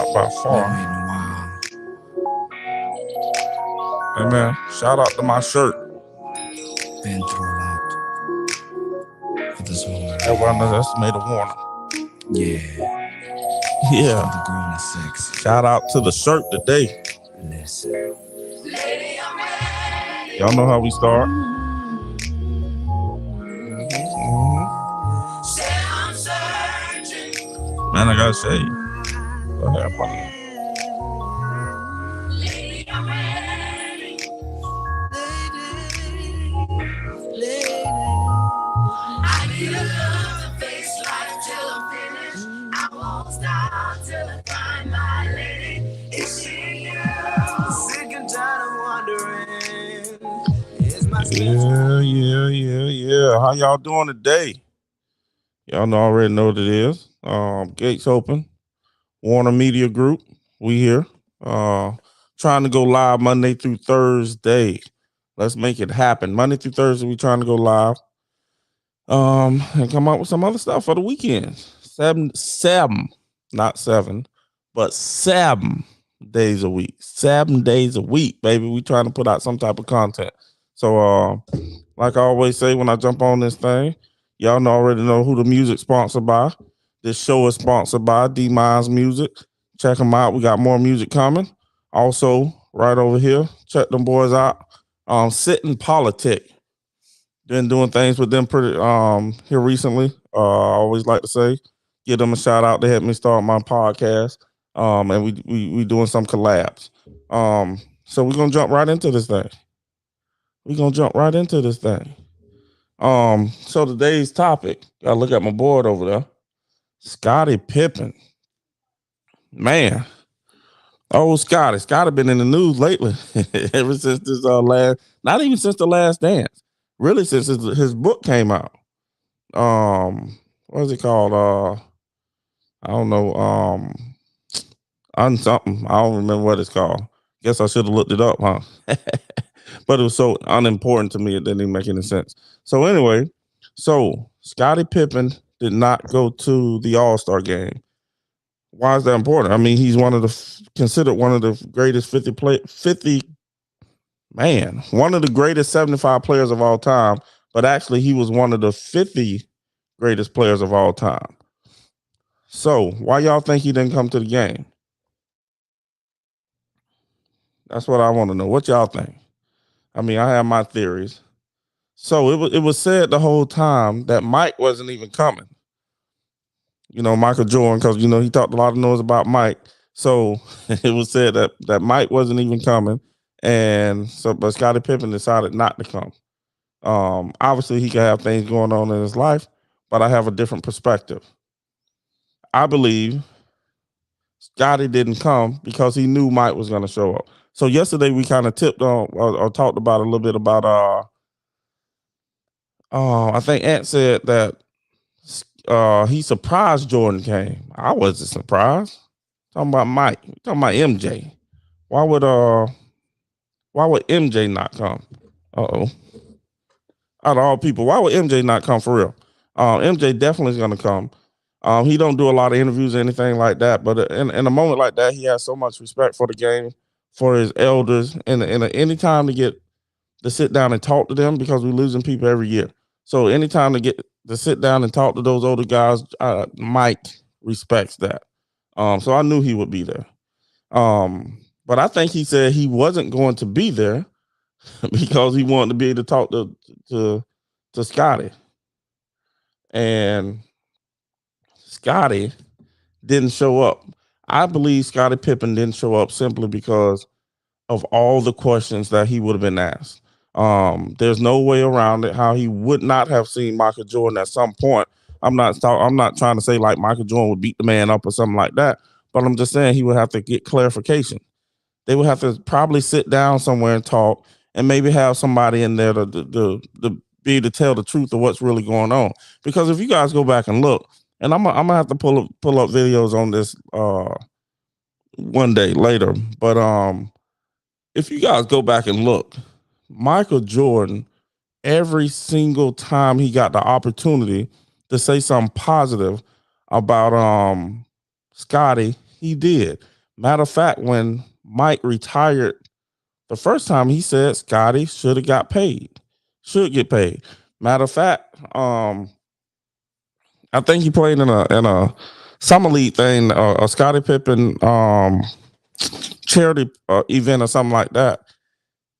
out by far. Hey man, shout out to my shirt. Been through a lot. But this one, Everyone underestimated Warner. Yeah. Yeah. The grown is six. Shout out to the shirt today. Listen. Y'all know how we start. Man, I gotta say, go ahead, buddy. Yeah. How y'all doing today? Y'all already know what it is. Gates open. Warner Media Group. We here. Trying to go live Monday through Thursday. Let's make it happen. Monday through Thursday, we trying to go live. And come up with some other stuff for the weekend. Seven, not seven, but 7 days a week. 7 days a week, baby. We trying to put out some type of content. So, like I always say when I jump on this thing, y'all already know who the music sponsored by. This show is sponsored by D-Mine's Music. Check them out. We got more music coming. Also, right over here, check them boys out. Sitting Politic. Been doing things with them pretty here recently. I always like to say, give them a shout out. They helped me start my podcast. And we doing some collabs. So we're gonna jump right into this thing. So today's topic, gotta look at my board over there. Scottie Pippen. Man. Oh, Scottie been in the news lately. Ever since this not even since the Last Dance. Really since his book came out. What is it called? I don't know. Something. I don't remember what it's called. Guess I should have looked it up, huh? But it was so unimportant to me, it didn't even make any sense. So anyway, Scottie Pippen did not go to the All-Star game. Why is that important? I mean, he's considered one of the greatest one of the greatest 75 players of all time, but actually he was one of the 50 greatest players of all time. So why y'all think he didn't come to the game? That's what I want to know. What y'all think? I mean, I have my theories. So it was said the whole time that Mike wasn't even coming. You know, Michael Jordan, because, you know, he talked a lot of noise about Mike. So it was said that Mike wasn't even coming. And so, but Scottie Pippen decided not to come. Obviously, he could have things going on in his life, but I have a different perspective. I believe Scottie didn't come because he knew Mike was going to show up. So yesterday we kind of tipped on or talked about a little bit about I think Ant said that he surprised Jordan came. I wasn't surprised. Talking about Mike, talking about MJ. Why would MJ not come? Out of all people, why would MJ not come for real? MJ definitely is going to come. He don't do a lot of interviews or anything like that, but in a moment like that, he has so much respect for the game, for his elders, and any time to sit down and talk to them, because we're losing people every year. So anytime to sit down and talk to those older guys, Mike respects that. So I knew he would be there. But I think he said he wasn't going to be there because he wanted to be able to talk to Scottie. And Scottie didn't show up. I believe Scottie Pippen didn't show up simply because of all the questions that he would have been asked. There's no way around it how he would not have seen Michael Jordan at some point. I'm not trying to say like Michael Jordan would beat the man up or something like that, but I'm just saying he would have to get clarification. They would have to probably sit down somewhere and talk, and maybe have somebody in there to be able to tell the truth of what's really going on. Because if you guys go back and look, and I'm gonna have to pull up videos on this one day later, but if you guys go back and look, Michael Jordan, every single time he got the opportunity to say something positive about Scottie, he did. Matter of fact, when Mike retired the first time, he said Scotty should have got paid, should get paid. Matter of fact, I think he played in a summer league thing, a Scottie Pippen charity event or something like that.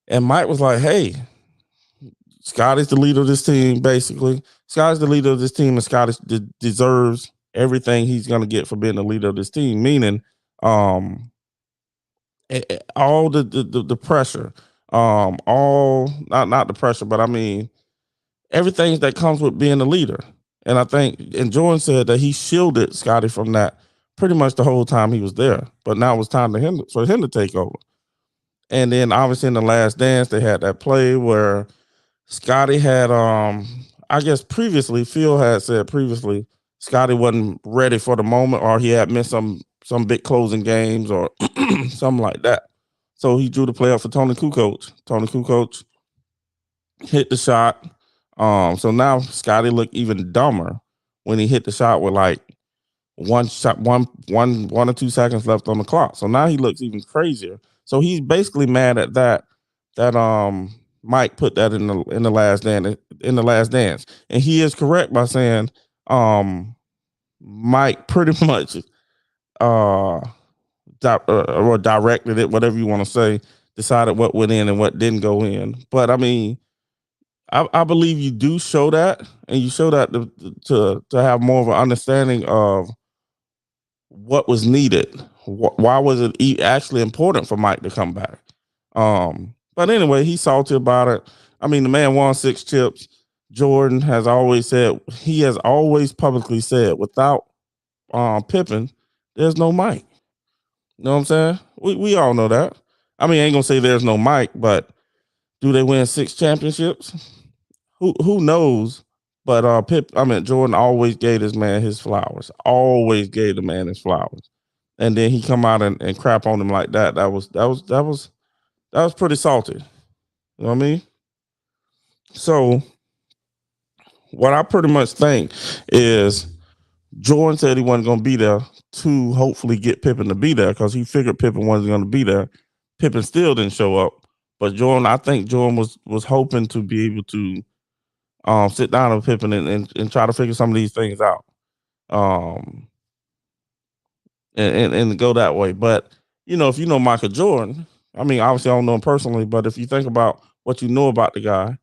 And Mike was like, "Hey, Scotty's the leader of this team. Basically, Scotty's the leader of this team, and Scotty deserves everything he's going to get for being the leader of this team." Meaning, um, all the pressure, all not the pressure, but I mean everything that comes with being a leader. And I think, and Jordan said that he shielded Scotty from that pretty much the whole time he was there. But now it was time for him to take over. And then obviously in the last dance, they had that play where Scotty had I guess previously, Phil had said previously, Scotty wasn't ready for the moment, or he had missed some big closing games or something like that. So he drew the play up for Tony Kukoc. Tony Kukoc hit the shot. So now Scotty looked even dumber when he hit the shot with like one shot, 1 or 2 seconds left on the clock. So now he looks even crazier. So he's basically mad at that Mike put that in the last dance, and he is correct by saying um Mike pretty much uh, or directed it, whatever you want to say, decided what went in and what didn't go in. But I mean, I believe you do show that, and you show that to have more of an understanding of what was needed. Why was it actually important for Mike to come back? But anyway, he's salty about it. I mean, the man won 6 chips. Jordan has always said, he has always publicly said, without Pippen, there's no Mike. You know what I'm saying? We all know that. I mean, I ain't gonna say there's no Mike, but do they win 6 championships? Who knows? But Jordan always gave this man his flowers. Always gave the man his flowers. And then he come out and crap on him like that. That was pretty salty. You know what I mean? So what I pretty much think is Jordan said he wasn't going to be there to hopefully get Pippen to be there because he figured Pippen wasn't going to be there. Pippen still didn't show up, but I think Jordan was hoping to be able to sit down with Pippen and try to figure some of these things out, um, and go that way. But if you know Michael Jordan, I mean, obviously I don't know him personally, but if you think about what you know about the guy,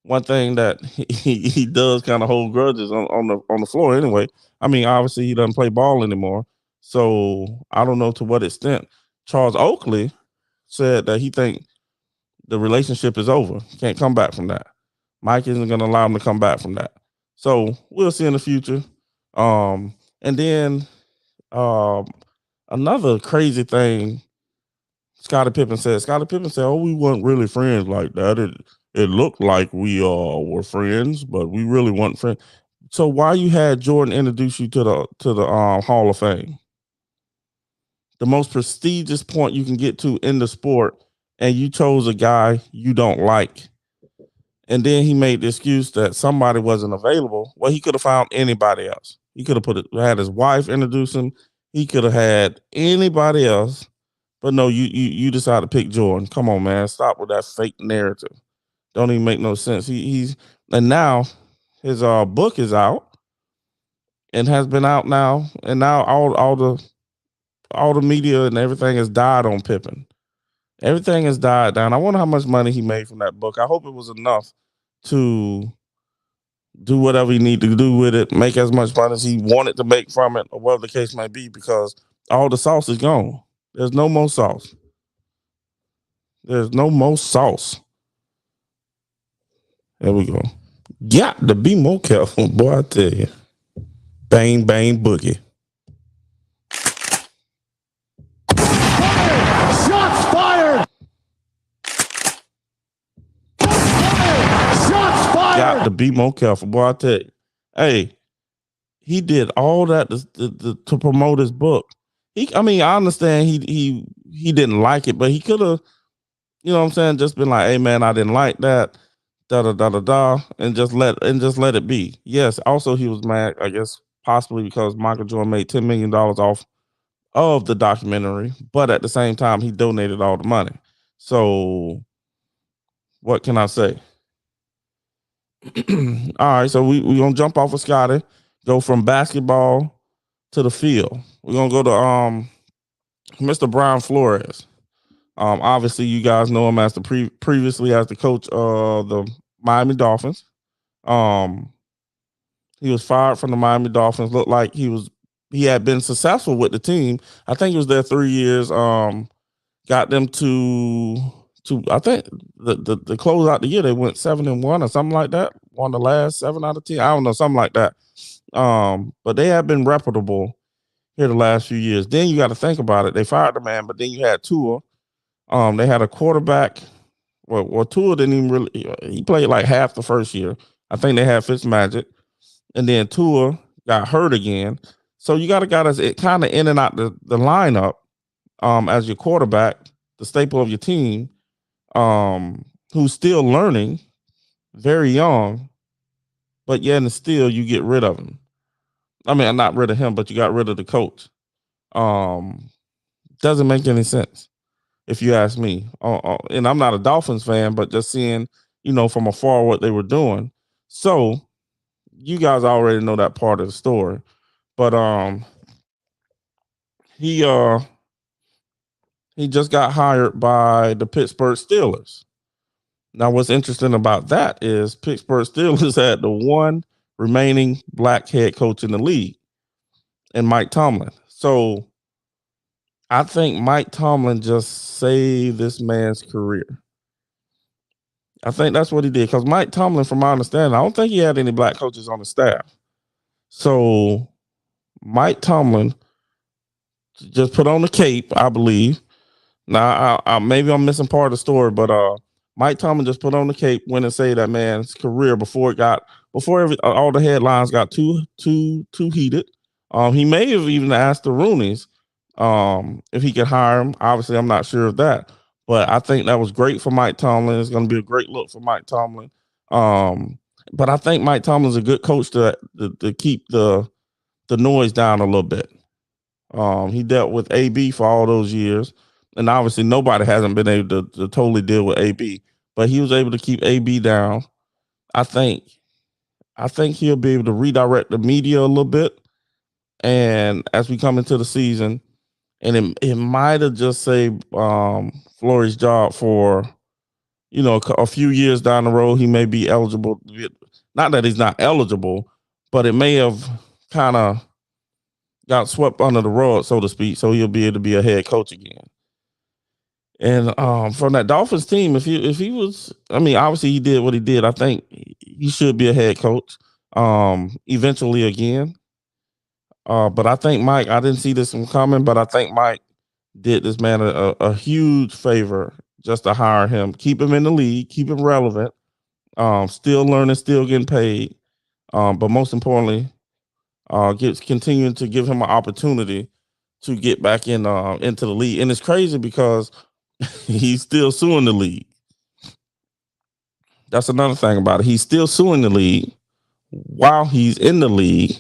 one thing that he does kind of hold grudges on the floor anyway. I mean, obviously he doesn't play ball anymore, so I don't know to what extent. Charles Oakley said that he think the relationship is over. Can't come back from that. Mike isn't going to allow him to come back from that. So we'll see in the future. And then um, another crazy thing Scottie Pippen said. Scottie Pippen said, "Oh, we weren't really friends like that. It looked like we were friends, but we really weren't friends." So why you had Jordan introduce you to the Hall of Fame, the most prestigious point you can get to in the sport, and you chose a guy you don't like, and then he made the excuse that somebody wasn't available. Well, he could have found anybody else. He could have had his wife introduce him. He could have had anybody else. But no, you decided to pick Jordan. Come on, man. Stop with that fake narrative. Don't even make no sense. He's and now his book is out and has been out now, and now all the media and everything has died on Pippen. Everything has died down. I wonder how much money he made from that book. I hope it was enough to do whatever he need to do with it, make as much money as he wanted to make from it, or whatever the case may be, because all the sauce is gone. There's no more sauce. There's no more sauce. There we go. Got to be more careful, boy. I tell you. Bang, bang, boogie. Shots fired! Shots fired! Got to be more careful, boy. I tell you. Hey, he did all that to promote his book. I mean, I understand he didn't like it, but he could have, you know what I'm saying, just been like, "Hey, man, I didn't like that." Da da da da da, and just let it be. Yes. Also, he was mad, I guess, possibly because Michael Jordan made $10 million off of the documentary, but at the same time, he donated all the money. So what can I say? All right, so we gonna jump off of Scotty, go from basketball to the field. We're gonna go to Mr. Brian Flores. Obviously, you guys know him as the previously as the coach of the Miami Dolphins. Um, he was fired from the Miami Dolphins. Looked like he had been successful with the team. I think he was there 3 years. Got them to I think the close out the year they went 7-1 or something like that. Won the last 7 out of 10. I don't know, something like that. But they have been reputable here the last few years. Then you got to think about it. They fired the man, but then you had Tua. They had a quarterback. Well, Tua didn't even really. He played like half the first year. I think they had Fitzmagic, and then Tua got hurt again. So you got a guy that's kind of in and out the lineup as your quarterback, the staple of your team, who's still learning, very young, but yet and still you get rid of him. I mean, not rid of him, but you got rid of the coach. Um, doesn't make any sense if you ask me. And I'm not a Dolphins fan, but just seeing, from afar what they were doing. So you guys already know that part of the story. But he uh he just got hired by the Pittsburgh Steelers. Now, what's interesting about that is Pittsburgh Steelers had the one remaining black head coach in the league, and Mike Tomlin. So I think Mike Tomlin just saved this man's career. I think that's what he did, because Mike Tomlin, from my understanding, I don't think he had any black coaches on the staff. So Mike Tomlin just put on the cape, I believe. Now, maybe I'm missing part of the story, but Mike Tomlin just put on the cape, went and saved that man's career before all the headlines got too heated. He may have even asked the Rooneys if he could hire him. Obviously, I'm not sure of that, but I think that was great for Mike Tomlin. It's going to be a great look for Mike Tomlin. But I think Mike Tomlin's a good coach to keep the noise down a little bit. He dealt with AB for all those years, and obviously nobody hasn't been able to totally deal with AB, but he was able to keep AB down. I think he'll be able to redirect the media a little bit, and as we come into the season, and it might have just saved Flores' job for a few years down the road. He may be eligible. Not that he's not eligible, but it may have kind of got swept under the rug, so to speak. So he'll be able to be a head coach again. And from that Dolphins team, if he was, I mean, obviously he did what he did. I think he should be a head coach eventually again. But I think Mike, I didn't see this one coming, but I think Mike did this man a huge favor just to hire him, keep him in the league, keep him relevant, still learning, still getting paid. But most importantly, continuing to give him an opportunity to get back into the league. And it's crazy because he's still suing the league. That's another thing about it. He's still suing the league while he's in the league.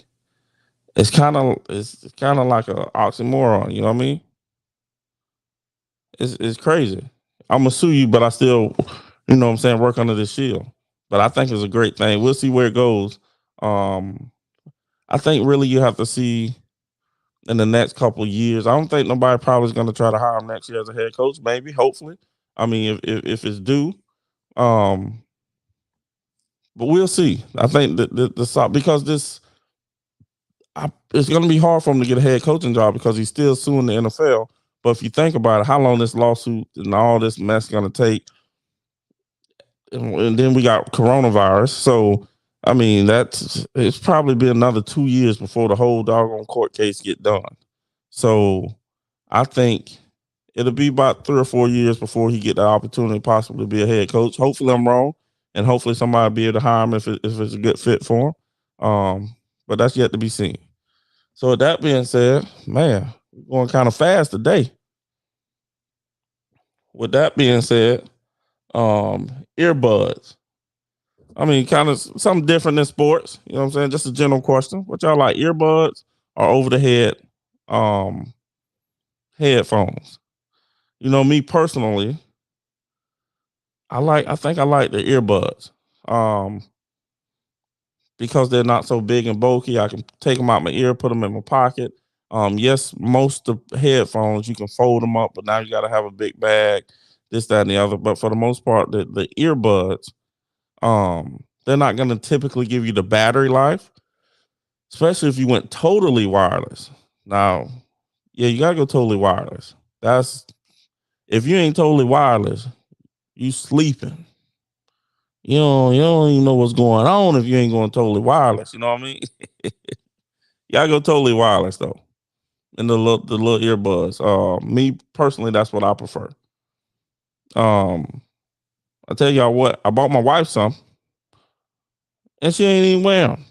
It's kind of like an oxymoron. You know what I mean? It's crazy. I'm gonna sue you, but I still, what I'm saying, work under the shield. But I think it's a great thing. We'll see where it goes. I think really you have to see in the next couple of years. I don't think nobody probably is going to try to hire him next year as a head coach. Maybe, hopefully. I mean, if it's due, but we'll see. I think the because it's going to be hard for him to get a head coaching job because he's still suing the NFL. But if you think about it, how long this lawsuit and all this mess is going to take, and then we got coronavirus. So, I mean, it's probably be another 2 years before the whole doggone court case get done. So, I think it'll be about 3 or 4 years before he get the opportunity possibly to be a head coach. Hopefully, I'm wrong, and hopefully somebody will be able to hire him if it's a good fit for him. But that's yet to be seen. So, with that being said, man, we're going kind of fast today. With that being said, earbuds. I mean, kind of something different than sports. You know what I'm saying? Just a general question. What y'all like, earbuds or over the head headphones. You know, me personally, I think I like the earbuds. Um, because they're not so big and bulky. I can take them out my ear, put them in my pocket. Yes, most of the headphones you can fold them up, but now you got to have a big bag, this, that, and the other. But for the most part, the earbuds, they're not going to typically give you the battery life, especially if you went totally wireless. Now, yeah, you gotta go totally wireless. That's if you ain't totally wireless, you sleeping. You don't even know what's going on if you ain't going totally wireless. You know what I mean? Y'all go totally wireless though. And the little earbuds. Me personally, that's what I prefer. Um, I tell y'all what, I bought my wife some, and she ain't even wear them.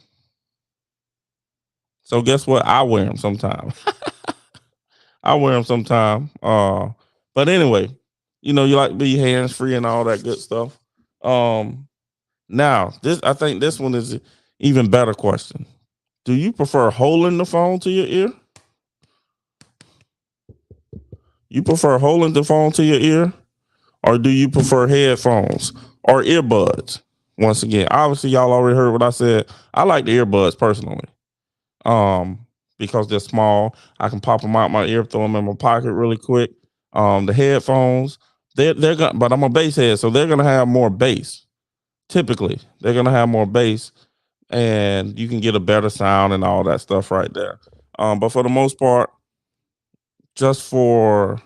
So guess what? I wear them sometime. I wear them sometime. But anyway, you like to be hands free and all that good stuff. Um, Now this, I think this one is an even better question. Do you prefer holding the phone to your ear? You prefer holding the phone to your ear, or do you prefer headphones or earbuds? Once again, obviously y'all already heard what I said. I like the earbuds personally, um, because they're small. I can pop them out my ear, throw them in my pocket really quick. The headphones, they're gonna, but I'm a bass head, so they're gonna have more bass. Typically, they're gonna have more bass, and you can get a better sound and all that stuff right there. But for the most part, just for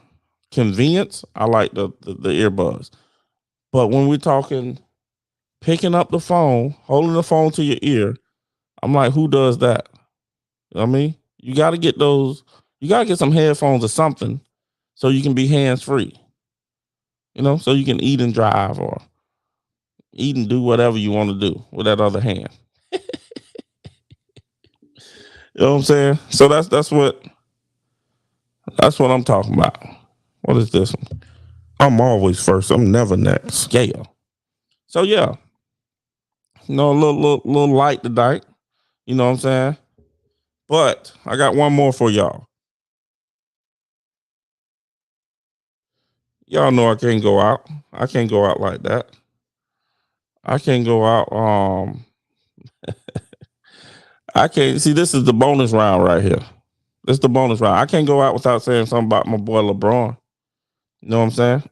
convenience, I like the earbuds. But when we're talking picking up the phone, holding the phone to your ear, I'm like, who does that? You know what I mean, you got to get those. You got to get some headphones or something so you can be hands free. So you can eat and drive or eat and do whatever you want to do with that other hand. You know what I'm saying? So that's what I'm talking about. What is this one? I'm always first. I'm never next. Yeah. So yeah, a little light tonight. You know what I'm saying? But I got one more for y'all. Y'all know I can't go out. I can't go out like that. I can't go out. I can't see. This is the bonus round right here. This is the bonus round. I can't go out without saying something about my boy LeBron. You know what I'm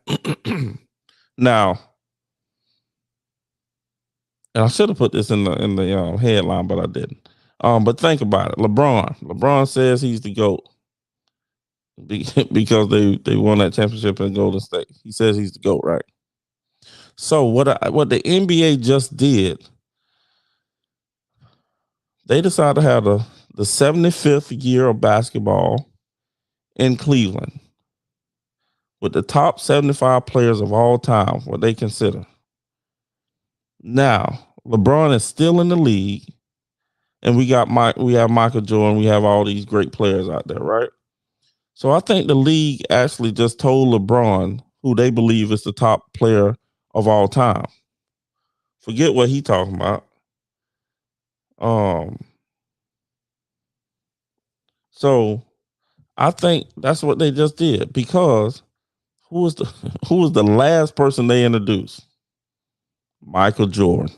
saying? Now, and I should have put this in the headline, but I didn't. But think about it. LeBron says he's the GOAT because they won that championship in Golden State. He says he's the GOAT, right? So what the NBA just did, they decided to have the 75th year of basketball in Cleveland with the top 75 players of all time, what they consider. Now, LeBron is still in the league, and we have Michael Jordan, we have all these great players out there, right? So I think the league actually just told LeBron, who they believe is the top player of all time. Forget what he talking about. Um, so I think that's what they just did because who was the who was the last person they introduced? Michael Jordan.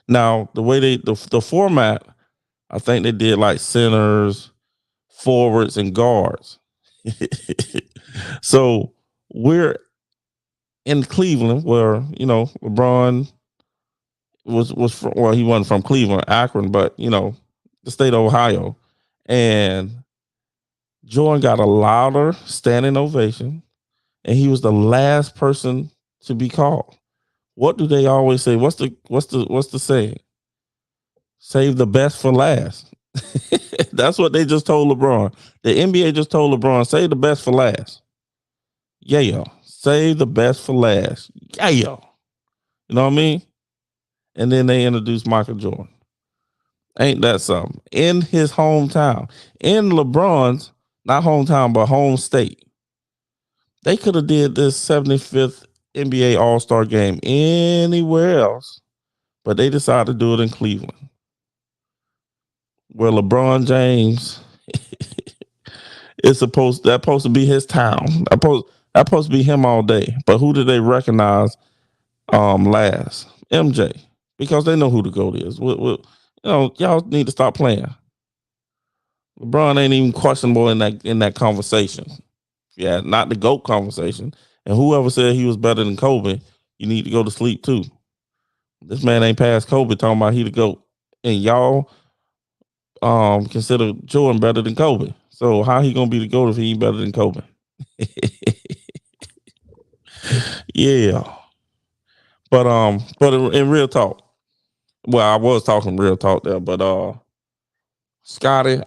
Now the way the format, I think they did like centers, forwards, and guards. So we're in Cleveland, where LeBron was from, well, he wasn't from Cleveland, Akron, but the state of Ohio, and Jordan got a louder standing ovation, and he was the last person to be called. What do they always say? What's the saying? Save the best for last. That's what they just told LeBron. The NBA just told LeBron, save the best for last. Yeah, save the best for last. Yeah, you know what I mean? And then they introduced Michael Jordan. Ain't that something? In his hometown, in LeBron's not hometown but home state. They could have did this 75th NBA All-Star game anywhere else, but they decided to do it in Cleveland, where LeBron James It's supposed to be his town. That supposed to be him all day. But who did they recognize last? MJ, because they know who the GOAT is. Y'all need to stop playing. LeBron ain't even questionable in that conversation. Yeah, not the GOAT conversation. And whoever said he was better than Kobe, you need to go to sleep too. This man ain't past Kobe talking about he the GOAT. And y'all consider Jordan better than Kobe. So how he gonna be the GOAT if he ain't better than Kobe? Yeah. But in real talk, well, I was talking real talk there, but I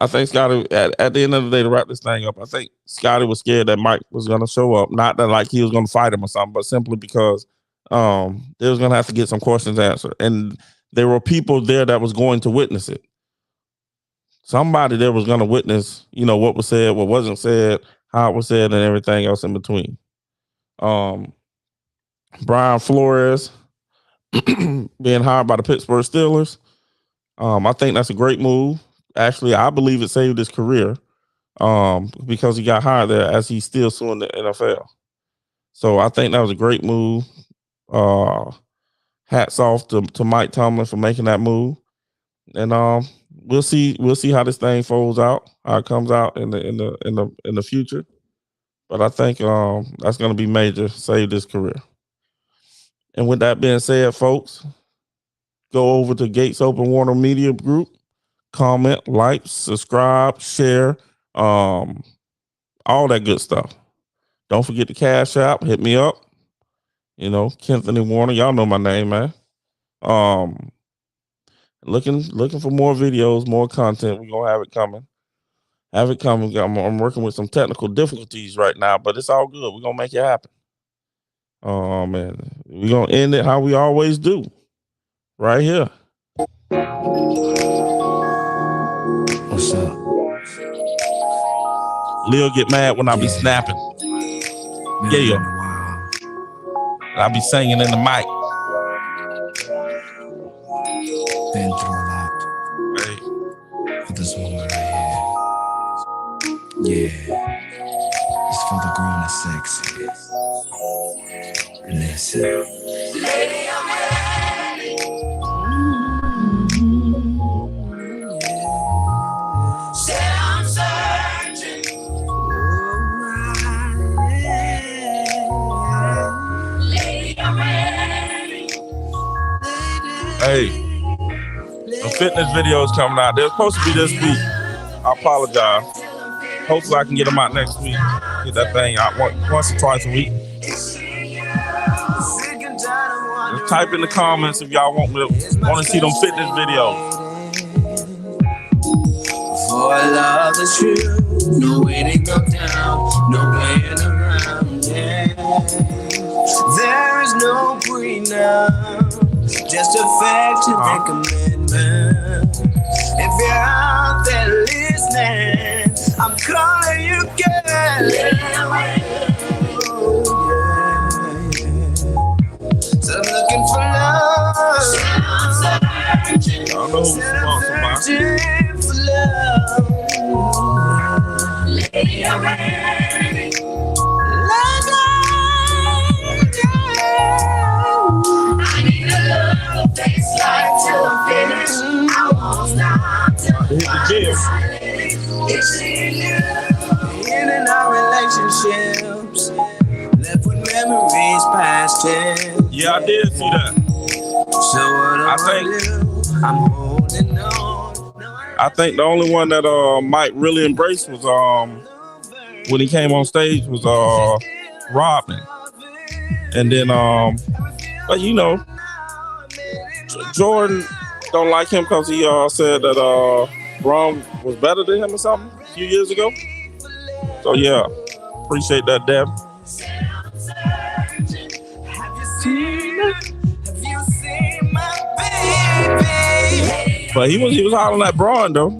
think Scottie at the end of the day to wrap this thing up, I think Scottie was scared that Mike was gonna show up. Not that like he was gonna fight him or something, but simply because they was gonna have to get some questions answered. And there were people there that was going to witness it. Somebody there was gonna witness, what was said, what wasn't said, how it was said, and everything else in between. Brian Flores being hired by the Pittsburgh Steelers. I think that's a great move. Actually, I believe it saved his career because he got hired there as he's still suing the NFL. So I think that was a great move. Hats off to Mike Tomlin for making that move. And we'll see how this thing folds out, how it comes out in the future. But I think that's going to be major, save his career. And with that being said, folks, go over to Gates Open Warner Media Group, comment, like, subscribe, share, all that good stuff. Don't forget the Cash App. Hit me up. Kenthony Warner. Y'all know my name, man. Looking for more videos, more content. We're gonna have it coming. I'm working with some technical difficulties right now, but it's all good. We're gonna make it happen. Man, we're gonna end it how we always do. Right here. What's up? Lil get mad when I be snapping. Yeah. I be singing in the mic. Been through a lot. Hey. For this moment right here. Yeah. It's for the grown and sexy. Listen. Lady, I'm ready. Said I'm searching. Lady, I'm ready. Hey, the fitness videos coming out. They're supposed to be this week. I apologize. Hopefully I can get them out next week. Get that thing out once or twice a week. Just type in the comments if y'all want to see them fitness videos. For love is true, no way to go down, no playing around, yeah. There is no prenup, just affection and commitment. If you're out there listening, I'm calling you, girl. So I'm looking for love. I don't know who's searching for love. Lady, I'm ready. I need a love face like till I'm finished. I won't stop till I'm it's in you. In and our relationships, left with memories past tense. Yeah, I did see that. So what I'm holding on. I think the only one that Mike really embraced was when he came on stage was Rodman. And then but Jordan don't like him because he said that Bron was better than him or something a few years ago. So yeah, appreciate that, Deb. But he was hollering at Bron though.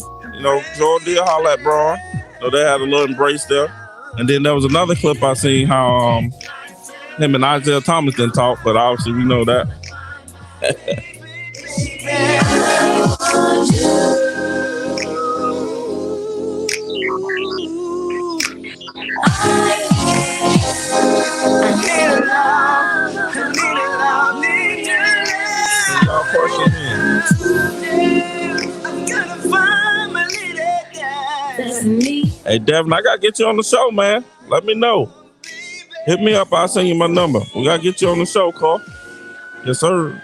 Jordan did holler at Bron. So they had a little embrace there. And then there was another clip I seen how him and Isaiah Thomas didn't talk, but obviously we know that. Hey, Devin, I gotta get you on the show, man. Let me know. Hit me up. I'll send you my number. We gotta get you on the show, Carl. Yes, sir.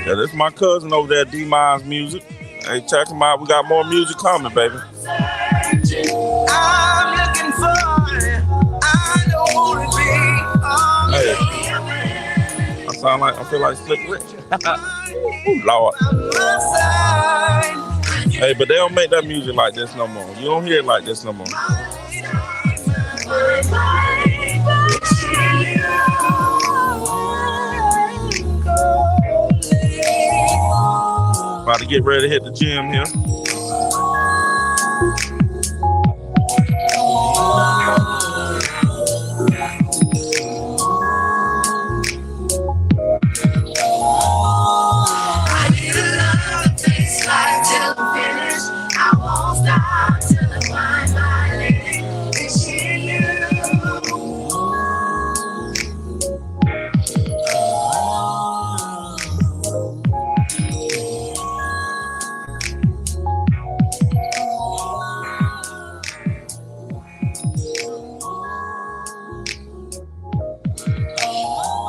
Yeah, this is my cousin over there at D-Mine's Music. Hey, check him out. We got more music coming, baby. I'm looking for, I don't want to be Hey, I feel like Slick Rick. Lord. Hey, but they don't make that music like this no more. You don't hear it like this no more. About to get ready to hit the gym here.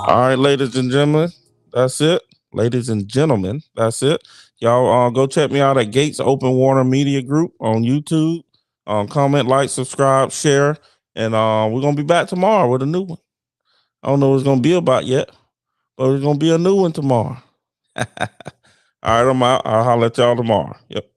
All right, ladies and gentlemen, that's it. Ladies and gentlemen, that's it. Y'all go check me out at Gates Open Warner Media Group on YouTube. Comment, like, subscribe, share, and we're gonna be back tomorrow with a new one. I don't know what it's gonna be about yet, but it's gonna be a new one tomorrow. All right, I'm out. I'll holler at y'all tomorrow. Yep.